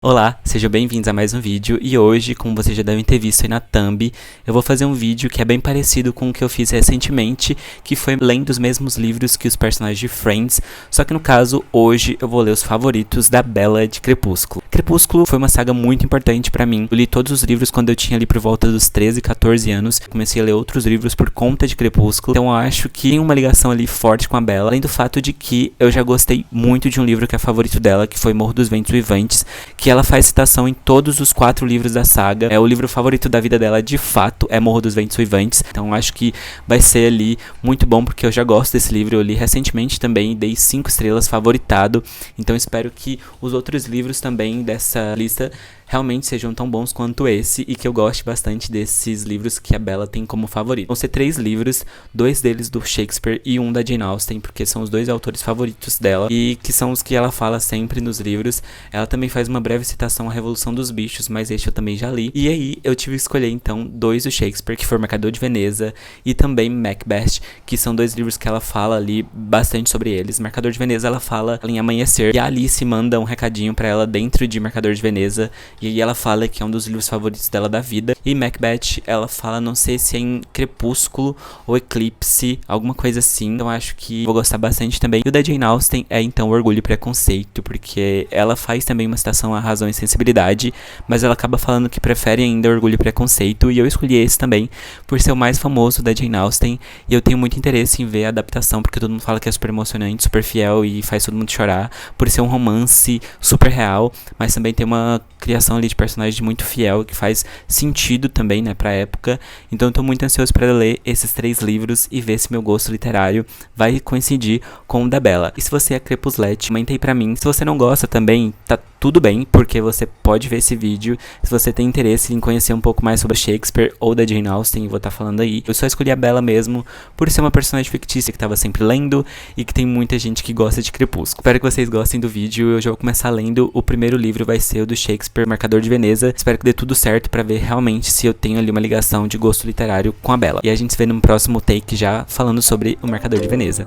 Olá, sejam bem-vindos a mais um vídeo e hoje, como vocês já devem ter visto aí na thumb, eu vou fazer um vídeo que é bem parecido com o que eu fiz recentemente, que foi lendo os mesmos livros que os personagens de Friends, só que no caso, hoje eu vou ler os favoritos da Bella de Crepúsculo. Crepúsculo foi uma saga muito importante pra mim, eu li todos os livros quando eu tinha ali por volta dos 13, 14 anos, comecei a ler outros livros por conta de Crepúsculo, então eu acho que tem uma ligação ali forte com a Bella, além do fato de que eu já gostei muito de um livro que é favorito dela, que foi Morro dos Ventos Vivantes, que ela faz citação em todos os 4 livros da saga. É o livro favorito da vida dela, de fato, é Morro dos Ventos Vivantes. Então acho que vai ser ali muito bom, porque eu já gosto desse livro. Eu li recentemente também, dei 5 estrelas, favoritado. Então espero que os outros livros também dessa lista realmente sejam tão bons quanto esse e que eu goste bastante desses livros que a Bella tem como favorito. Vão ser 3 livros, 2 deles do Shakespeare e um da Jane Austen, porque são os 2 autores favoritos dela e que são os que ela fala sempre nos livros. Ela também faz uma breve citação à Revolução dos Bichos, mas este eu também já li. E aí eu tive que escolher então 2 do Shakespeare, que foi O Mercador de Veneza e também Macbeth, que são 2 livros que ela fala ali bastante sobre eles. Mercador de Veneza ela fala em Amanhecer e a Alice manda um recadinho pra ela dentro de Mercador de Veneza. E aí ela fala que é um dos livros favoritos dela da vida. E Macbeth, ela fala, não sei se é em Crepúsculo ou Eclipse, alguma coisa assim. Então acho que vou gostar bastante também. E o da Jane Austen é então Orgulho e Preconceito, porque ela faz também uma citação à Razão e Sensibilidade, mas ela acaba falando que prefere ainda Orgulho e Preconceito. E eu escolhi esse também por ser o mais famoso da Jane Austen. E eu tenho muito interesse em ver a adaptação, porque todo mundo fala que é super emocionante, super fiel e faz todo mundo chorar, por ser um romance super real, mas também tem uma criação ali de personagem muito fiel, que faz sentido também, né, pra época. Então eu tô muito ansioso pra ler esses 3 livros e ver se meu gosto literário vai coincidir com o da Bella. E se você é Crepuslete, comente aí pra mim. Se você não gosta também, tá tudo bem, porque você pode ver esse vídeo se você tem interesse em conhecer um pouco mais sobre Shakespeare ou da Jane Austen, vou estar falando aí. Eu só escolhi a Bella mesmo por ser uma personagem fictícia que tava sempre lendo e que tem muita gente que gosta de Crepúsculo. Espero que vocês gostem do vídeo. Eu já vou começar lendo. O primeiro livro vai ser o do Shakespeare, Mercador de Veneza. Espero que dê tudo certo pra ver realmente se eu tenho ali uma ligação de gosto literário com a Bella. E a gente se vê no próximo take já falando sobre o Mercador de Veneza.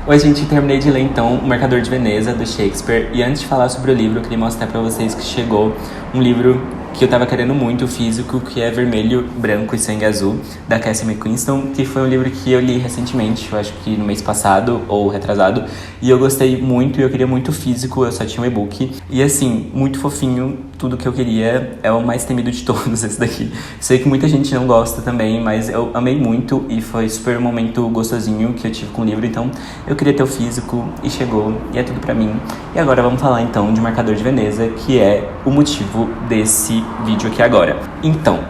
Oi gente, terminei de ler então O Mercador de Veneza, do Shakespeare, e antes de falar sobre o livro, eu queria mostrar pra vocês que chegou um livro que eu tava querendo muito, físico, que é Vermelho, Branco e Sangue Azul, da Cassie McQuiston, que foi um livro que eu li recentemente, eu acho que no mês passado ou retrasado, e eu gostei muito e eu queria muito físico, eu só tinha um e-book, e assim, muito fofinho, tudo que eu queria, é o mais temido de todos esse daqui. Sei que muita gente não gosta também, mas eu amei muito e foi super um momento gostosinho que eu tive com o livro, então eu queria ter o físico e chegou, e é tudo pra mim. E agora vamos falar então de Mercador de Veneza, que é o motivo desse vídeo aqui agora. Então,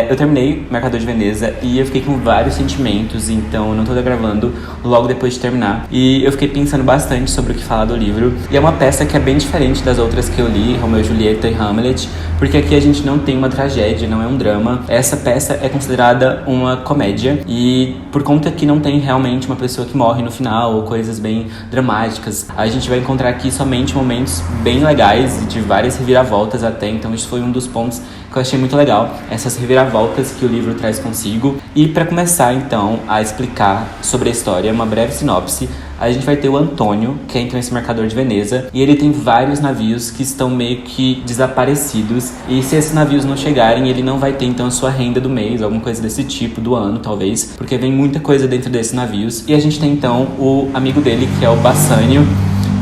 eu terminei Mercador de Veneza e eu fiquei com vários sentimentos, então eu não tô gravando logo depois de terminar. E eu fiquei pensando bastante sobre o que falar do livro. E é uma peça que é bem diferente das outras que eu li, Romeu e Julieta e Hamlet, porque aqui a gente não tem uma tragédia, não é um drama. Essa peça é considerada uma comédia e por conta que não tem realmente uma pessoa que morre no final ou coisas bem dramáticas, a gente vai encontrar aqui somente momentos bem legais e de várias reviravoltas até. Então isso foi um dos pontos que eu achei muito legal, essas reviravoltas que o livro traz consigo. E para começar então a explicar sobre a história, uma breve sinopse, a gente vai ter o Antônio, que é então esse mercador de Veneza, e ele tem vários navios que estão meio que desaparecidos, e se esses navios não chegarem, ele não vai ter então a sua renda do mês, alguma coisa desse tipo, do ano talvez, porque vem muita coisa dentro desses navios. E a gente tem então o amigo dele, que é o Bassanio,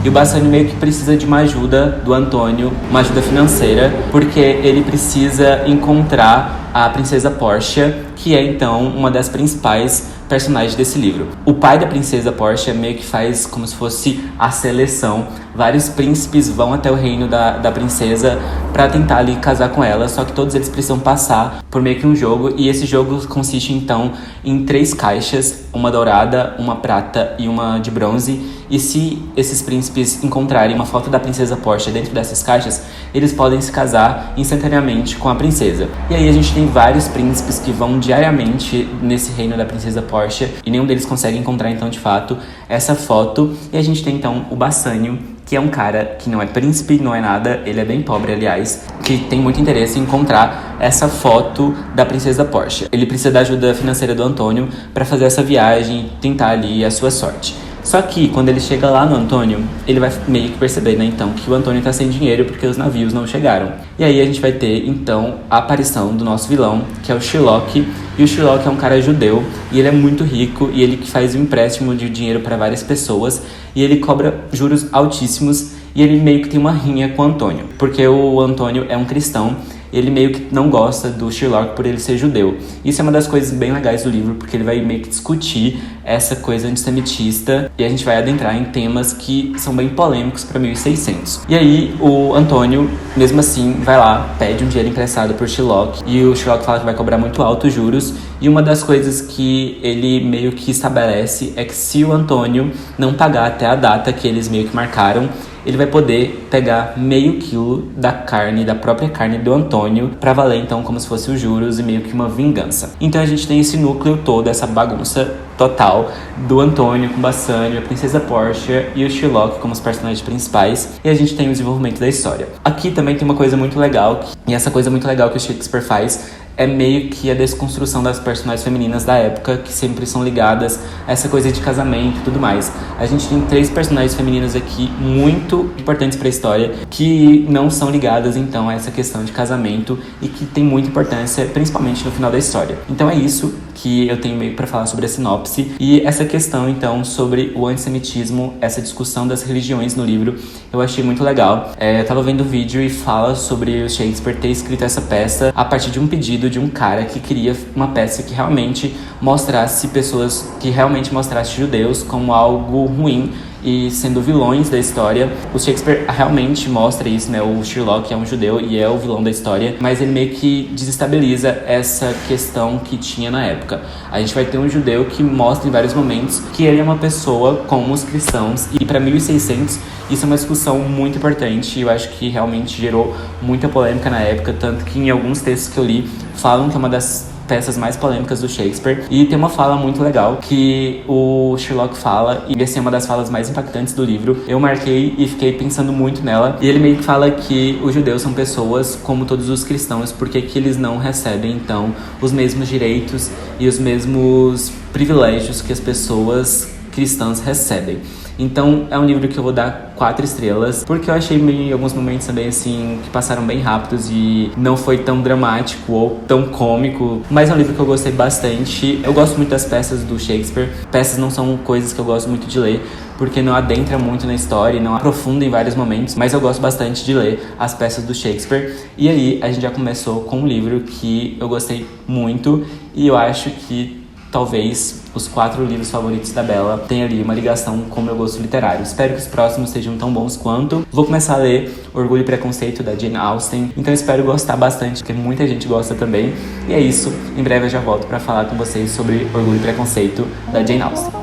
e o Bassanio meio que precisa de uma ajuda do Antônio, uma ajuda financeira, porque ele precisa encontrar a princesa Portia, que é então uma das principais personagens desse livro. O pai da princesa Portia meio que faz como se fosse a seleção. Vários príncipes vão até o reino da princesa pra tentar ali casar com ela, só que todos eles precisam passar por meio que um jogo, e esse jogo consiste então em 3 caixas, uma dourada, uma prata e uma de bronze, e se esses príncipes encontrarem uma foto da princesa Portia dentro dessas caixas, eles podem se casar instantaneamente com a princesa. E aí a gente tem tem vários príncipes que vão diariamente nesse reino da princesa Portia e nenhum deles consegue encontrar, então, de fato, essa foto. E a gente tem, então, o Bassanio, que é um cara que não é príncipe, não é nada, ele é bem pobre, aliás, que tem muito interesse em encontrar essa foto da princesa Portia. Ele precisa da ajuda financeira do Antônio para fazer essa viagem, tentar ali a sua sorte. Só que, quando ele chega lá no Antônio, ele vai meio que perceber, né, então, que o Antônio tá sem dinheiro porque os navios não chegaram. E aí a gente vai ter, então, a aparição do nosso vilão, que é o Sherlock. E o Sherlock é um cara judeu, e ele é muito rico, e ele que faz um empréstimo de dinheiro para várias pessoas, e ele cobra juros altíssimos, e ele meio que tem uma rinha com o Antônio, porque o Antônio é um cristão, ele meio que não gosta do Sherlock por ele ser judeu. Isso é uma das coisas bem legais do livro, porque ele vai meio que discutir essa coisa antissemitista e a gente vai adentrar em temas que são bem polêmicos para 1600. E aí o Antônio, mesmo assim, vai lá, pede um dinheiro emprestado por Sherlock e o Sherlock fala que vai cobrar muito alto os juros. E uma das coisas que ele meio que estabelece é que se o Antônio não pagar até a data que eles meio que marcaram, ele vai poder pegar meio quilo da carne, da própria carne do Antônio, pra valer então como se fosse os juros e meio que uma vingança. Então a gente tem esse núcleo todo, essa bagunça total do Antônio com Bassanio, a princesa Portia e o Sherlock como os personagens principais, e a gente tem o desenvolvimento da história. Aqui também tem uma coisa muito legal, e essa coisa muito legal que o Shakespeare faz é meio que a desconstrução das personagens femininas da época, que sempre são ligadas a essa coisa de casamento e tudo mais. A gente tem 3 personagens femininas aqui muito importantes para a história, que não são ligadas, então, a essa questão de casamento e que tem muita importância, principalmente no final da história. Então é isso que eu tenho meio para falar sobre a sinopse. E essa questão, então, sobre o antissemitismo, essa discussão das religiões no livro, eu achei muito legal. Eu tava vendo o vídeo e fala sobre o Shakespeare ter escrito essa peça a partir de um pedido de um cara que queria uma peça que realmente mostrasse pessoas, que realmente mostrasse judeus como algo ruim e sendo vilões da história. O Shakespeare realmente mostra isso, né? O Sherlock é um judeu e é o vilão da história, mas ele meio que desestabiliza essa questão que tinha na época. A gente vai ter um judeu que mostra em vários momentos que ele é uma pessoa como os cristãos, e para 1600 isso é uma discussão muito importante, e eu acho que realmente gerou muita polêmica na época, tanto que em alguns textos que eu li falam que é uma das peças mais polêmicas do Shakespeare. E tem uma fala muito legal que o Sherlock fala, e essa é uma das falas mais impactantes do livro. Eu marquei e fiquei pensando muito nela, e ele meio que fala que os judeus são pessoas como todos os cristãos, porque que eles não recebem então os mesmos direitos e os mesmos privilégios que as pessoas cristãs recebem. Então é um livro que eu vou dar 4 estrelas, porque eu achei em alguns momentos também assim que passaram bem rápidos e não foi tão dramático ou tão cômico, mas é um livro que eu gostei bastante. Eu gosto muito das peças do Shakespeare. Peças não são coisas que eu gosto muito de ler, porque não adentra muito na história e não aprofunda em vários momentos, mas eu gosto bastante de ler as peças do Shakespeare. E aí a gente já começou com um livro que eu gostei muito, e eu acho que talvez os 4 livros favoritos da Bella tenham ali uma ligação com o meu gosto literário. Espero que os próximos sejam tão bons quanto. Vou começar a ler Orgulho e Preconceito, da Jane Austen, então espero gostar bastante, porque muita gente gosta também. E é isso, em breve eu já volto para falar com vocês sobre Orgulho e Preconceito, da Jane Austen.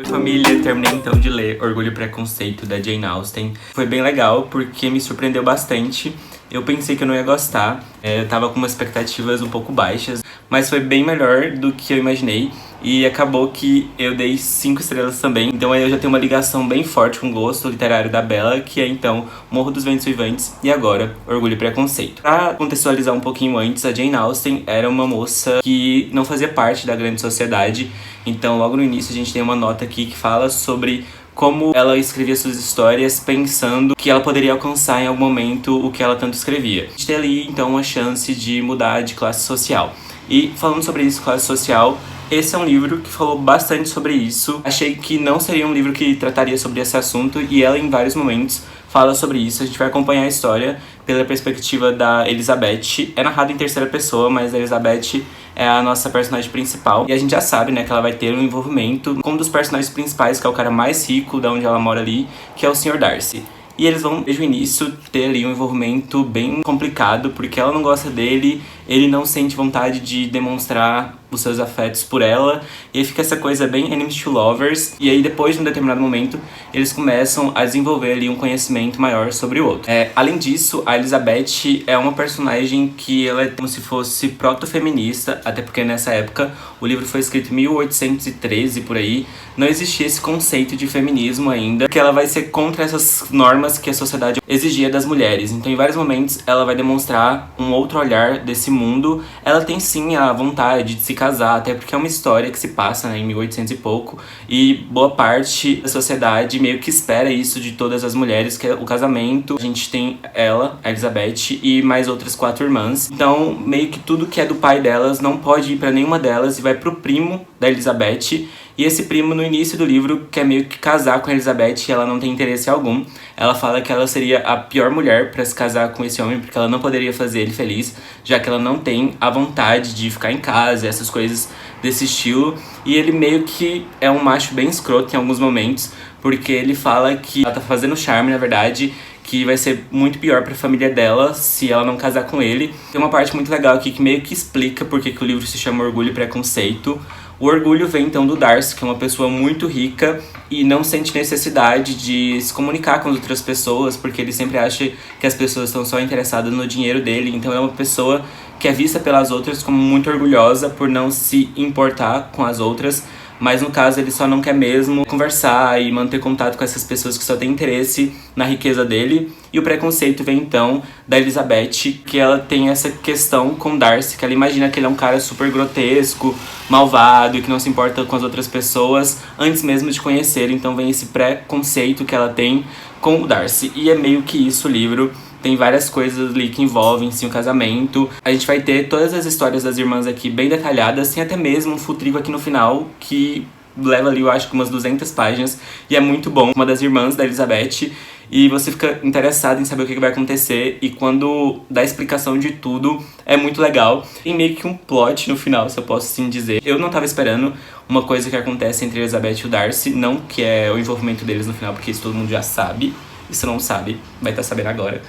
Família, terminei então de ler Orgulho e Preconceito, da Jane Austen. Foi bem legal porque me surpreendeu bastante. Eu pensei que eu não ia gostar, eu tava com umas expectativas um pouco baixas, mas foi bem melhor do que eu imaginei, e acabou que eu dei 5 estrelas também. Então aí eu já tenho uma ligação bem forte com o gosto literário da Bella, que é então Morro dos Ventos Vivantes e agora Orgulho e Preconceito. Pra contextualizar um pouquinho antes, a Jane Austen era uma moça que não fazia parte da grande sociedade. Então logo no início a gente tem uma nota aqui que fala sobre como ela escrevia suas histórias pensando que ela poderia alcançar em algum momento o que ela tanto escrevia. A gente tem ali então uma chance de mudar de classe social. E falando sobre isso, classe social, esse é um livro que falou bastante sobre isso. Achei que não seria um livro que trataria sobre esse assunto, e ela em vários momentos fala sobre isso. A gente vai acompanhar a história pela perspectiva da Elizabeth. É narrado em terceira pessoa, mas a Elizabeth é a nossa personagem principal. E a gente já sabe, né, que ela vai ter um envolvimento com um dos personagens principais, que é o cara mais rico da onde ela mora ali, que é o Sr. Darcy. E eles vão, desde o início, ter ali um envolvimento bem complicado, porque ela não gosta dele, ele não sente vontade de demonstrar os seus afetos por ela, e aí fica essa coisa bem enemies to lovers, e aí depois de um determinado momento, eles começam a desenvolver ali um conhecimento maior sobre o outro. Além disso, a Elizabeth é uma personagem que ela é como se fosse proto-feminista, até porque nessa época, o livro foi escrito em 1813, por aí, não existia esse conceito de feminismo ainda, que ela vai ser contra essas normas que a sociedade exigia das mulheres. Então, em vários momentos, ela vai demonstrar um outro olhar desse mundo. Ela tem sim a vontade de se casar, até porque é uma história que se passa, né, em 1800 e pouco, e boa parte da sociedade meio que espera isso de todas as mulheres, que é o casamento. A gente tem ela, a Elizabeth, e mais outras 4 irmãs. Então, meio que tudo que é do pai delas não pode ir pra nenhuma delas e vai pro primo da Elizabeth. E esse primo, no início do livro, quer meio que casar com a Elizabeth e ela não tem interesse algum. Ela fala que ela seria a pior mulher pra se casar com esse homem, porque ela não poderia fazer ele feliz, já que ela não tem a vontade de ficar em casa, essas coisas desse estilo. E ele meio que é um macho bem escroto em alguns momentos, porque ele fala que ela tá fazendo charme, na verdade, que vai ser muito pior pra família dela se ela não casar com ele. Tem uma parte muito legal aqui que meio que explica por que o livro se chama Orgulho e Preconceito. O orgulho vem então do Darcy, que é uma pessoa muito rica e não sente necessidade de se comunicar com as outras pessoas, porque ele sempre acha que as pessoas estão só interessadas no dinheiro dele. Então é uma pessoa que é vista pelas outras como muito orgulhosa por não se importar com as outras, mas no caso ele só não quer mesmo conversar e manter contato com essas pessoas que só têm interesse na riqueza dele. E o preconceito vem então da Elizabeth, que ela tem essa questão com Darcy, que ela imagina que ele é um cara super grotesco, malvado e que não se importa com as outras pessoas antes mesmo de conhecer. Então vem esse preconceito que ela tem com o Darcy. E é meio que isso o livro. Tem várias coisas ali que envolvem, sim, o casamento. A gente vai ter todas as histórias das irmãs aqui bem detalhadas. Tem até mesmo um futrigo aqui no final que leva ali, eu acho que umas 200 páginas. E é muito bom. Uma das irmãs da Elizabeth. E você fica interessado em saber o que vai acontecer. E quando dá a explicação de tudo, é muito legal. Tem meio que um plot no final, se eu posso assim dizer. Eu não tava esperando uma coisa que acontece entre a Elizabeth e o Darcy. Não que é o envolvimento deles no final, porque isso todo mundo já sabe. E se não sabe, vai estar sabendo agora.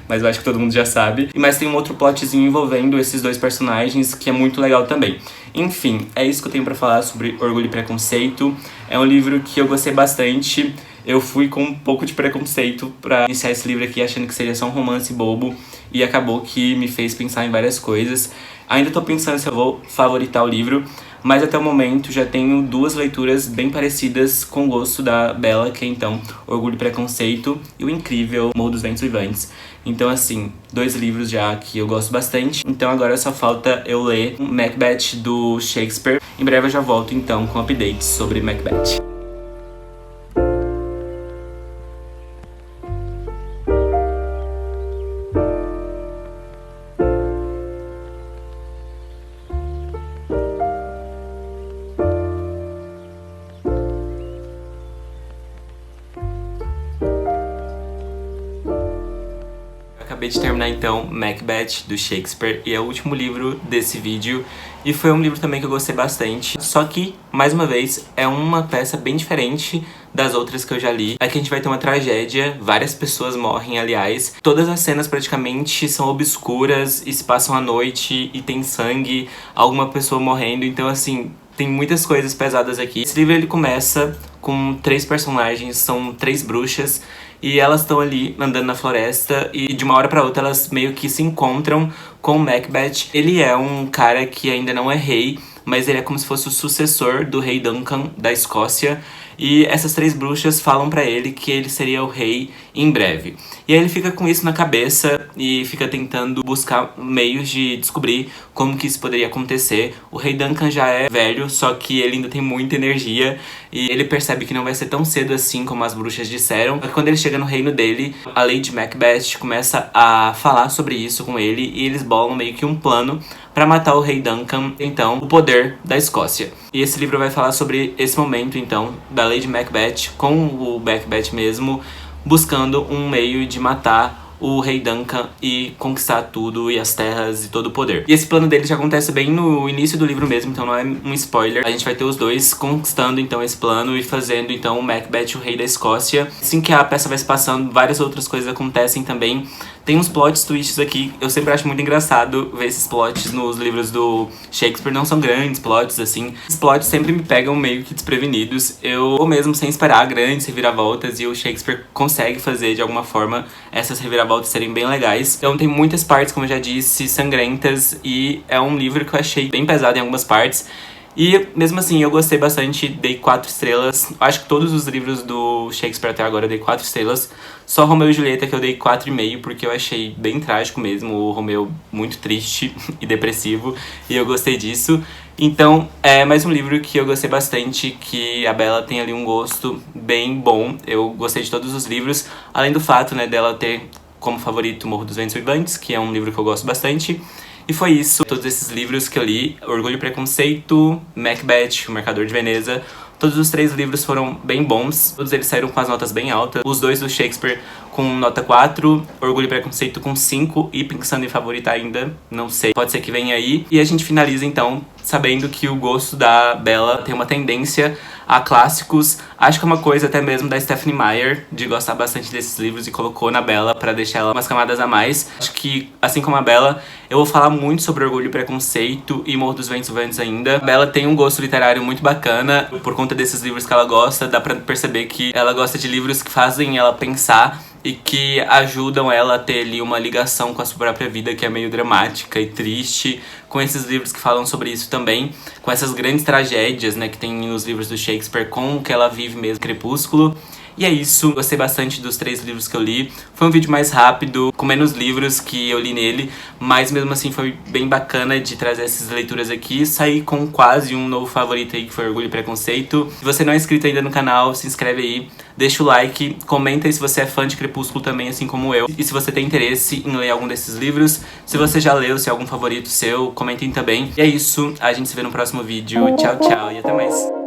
Mas eu acho que todo mundo já sabe. Mas tem um outro plotzinho envolvendo esses dois personagens que é muito legal também. Enfim, é isso que eu tenho pra falar sobre Orgulho e Preconceito. É um livro que eu gostei bastante. Eu fui com um pouco de preconceito pra iniciar esse livro aqui, achando que seria só um romance bobo. E acabou que me fez pensar em várias coisas. Ainda tô pensando se eu vou favoritar o livro, mas até o momento já tenho 2 leituras bem parecidas com o gosto da Bella, que é então Orgulho e Preconceito e o incrível Morro dos Ventos Vivantes. Então assim, 2 livros já que eu gosto bastante. Então agora só falta eu ler Macbeth do Shakespeare. Em breve eu já volto então com updates sobre Macbeth. Acabei de terminar então Macbeth do Shakespeare e é o último livro desse vídeo e foi um livro também que eu gostei bastante, só que, mais uma vez, é uma peça bem diferente das outras que eu já li. Aqui a gente vai ter uma tragédia, várias pessoas morrem, aliás. Todas as cenas praticamente são obscuras e se passam à noite e tem sangue, alguma pessoa morrendo, então assim, tem muitas coisas pesadas aqui. Esse livro ele começa com 3 personagens, são 3 bruxas, e elas estão ali andando na floresta e de uma hora pra outra elas meio que se encontram com o Macbeth. Ele é um cara que ainda não é rei, mas ele é como se fosse o sucessor do rei Duncan da Escócia. E essas 3 bruxas falam pra ele que ele seria o rei em breve. E aí ele fica com isso na cabeça e fica tentando buscar meios de descobrir como que isso poderia acontecer. O rei Duncan já é velho, só que ele ainda tem muita energia e ele percebe que não vai ser tão cedo assim como as bruxas disseram. Quando ele chega no reino dele, a Lady Macbeth começa a falar sobre isso com ele e eles bolam meio que um plano para matar o rei Duncan, então, o poder da Escócia. E esse livro vai falar sobre esse momento, então, da Lady Macbeth com o Macbeth mesmo, buscando um meio de matar o rei Duncan e conquistar tudo e as terras e todo o poder. E esse plano dele já acontece bem no início do livro mesmo, então não é um spoiler. A gente vai ter os dois conquistando então esse plano e fazendo então o Macbeth o rei da Escócia. Assim que a peça vai se passando, várias outras coisas acontecem também. Tem uns plot twists aqui, eu sempre acho muito engraçado ver esses plots nos livros do Shakespeare, não são grandes plots, assim. Esses plots sempre me pegam meio que desprevenidos, eu vou mesmo sem esperar grandes reviravoltas, e o Shakespeare consegue fazer, de alguma forma, essas reviravoltas serem bem legais. Então tem muitas partes, como eu já disse, sangrentas, e é um livro que eu achei bem pesado em algumas partes. E mesmo assim, eu gostei bastante, dei 4 estrelas. Acho que todos os livros do Shakespeare até agora eu dei 4 estrelas. Só Romeu e Julieta que eu dei 4,5, porque eu achei bem trágico mesmo. O Romeu muito triste e depressivo, e eu gostei disso. Então, é mais um livro que eu gostei bastante, que a Bella tem ali um gosto bem bom. Eu gostei de todos os livros, além do fato, né, dela ter como favorito Morro dos Ventos Vivantes, que é um livro que eu gosto bastante. E foi isso, todos esses livros que eu li, Orgulho e Preconceito, Macbeth, O Mercador de Veneza, todos os 3 livros foram bem bons, todos eles saíram com as notas bem altas, os 2 do Shakespeare com nota 4, Orgulho e Preconceito com 5, e pensando em favorita ainda, não sei, pode ser que venha aí. E a gente finaliza então sabendo que o gosto da Bella tem uma tendência a clássicos. Acho que é uma coisa até mesmo da Stephenie Meyer, de gostar bastante desses livros, e colocou na Bella pra deixar ela umas camadas a mais. Acho que, assim como a Bella, eu vou falar muito sobre Orgulho e Preconceito e Morro dos Ventos Vivantes ainda. A Bella tem um gosto literário muito bacana, por conta desses livros que ela gosta, dá pra perceber que ela gosta de livros que fazem ela pensar e que ajudam ela a ter ali uma ligação com a sua própria vida, que é meio dramática e triste, com esses livros que falam sobre isso também, com essas grandes tragédias, né, que tem nos livros do Shakespeare, com o que ela vive mesmo, Crepúsculo. E é isso, gostei bastante dos 3 livros que eu li. Foi um vídeo mais rápido, com menos livros que eu li nele, mas mesmo assim foi bem bacana de trazer essas leituras aqui. Saí com quase um novo favorito aí, que foi Orgulho e Preconceito. Se você não é inscrito ainda no canal, se inscreve aí, deixa o like, comenta aí se você é fã de Crepúsculo também, assim como eu. E se você tem interesse em ler algum desses livros, se você já leu, se é algum favorito seu, comentem também. E é isso, a gente se vê no próximo vídeo. Tchau, tchau e até mais.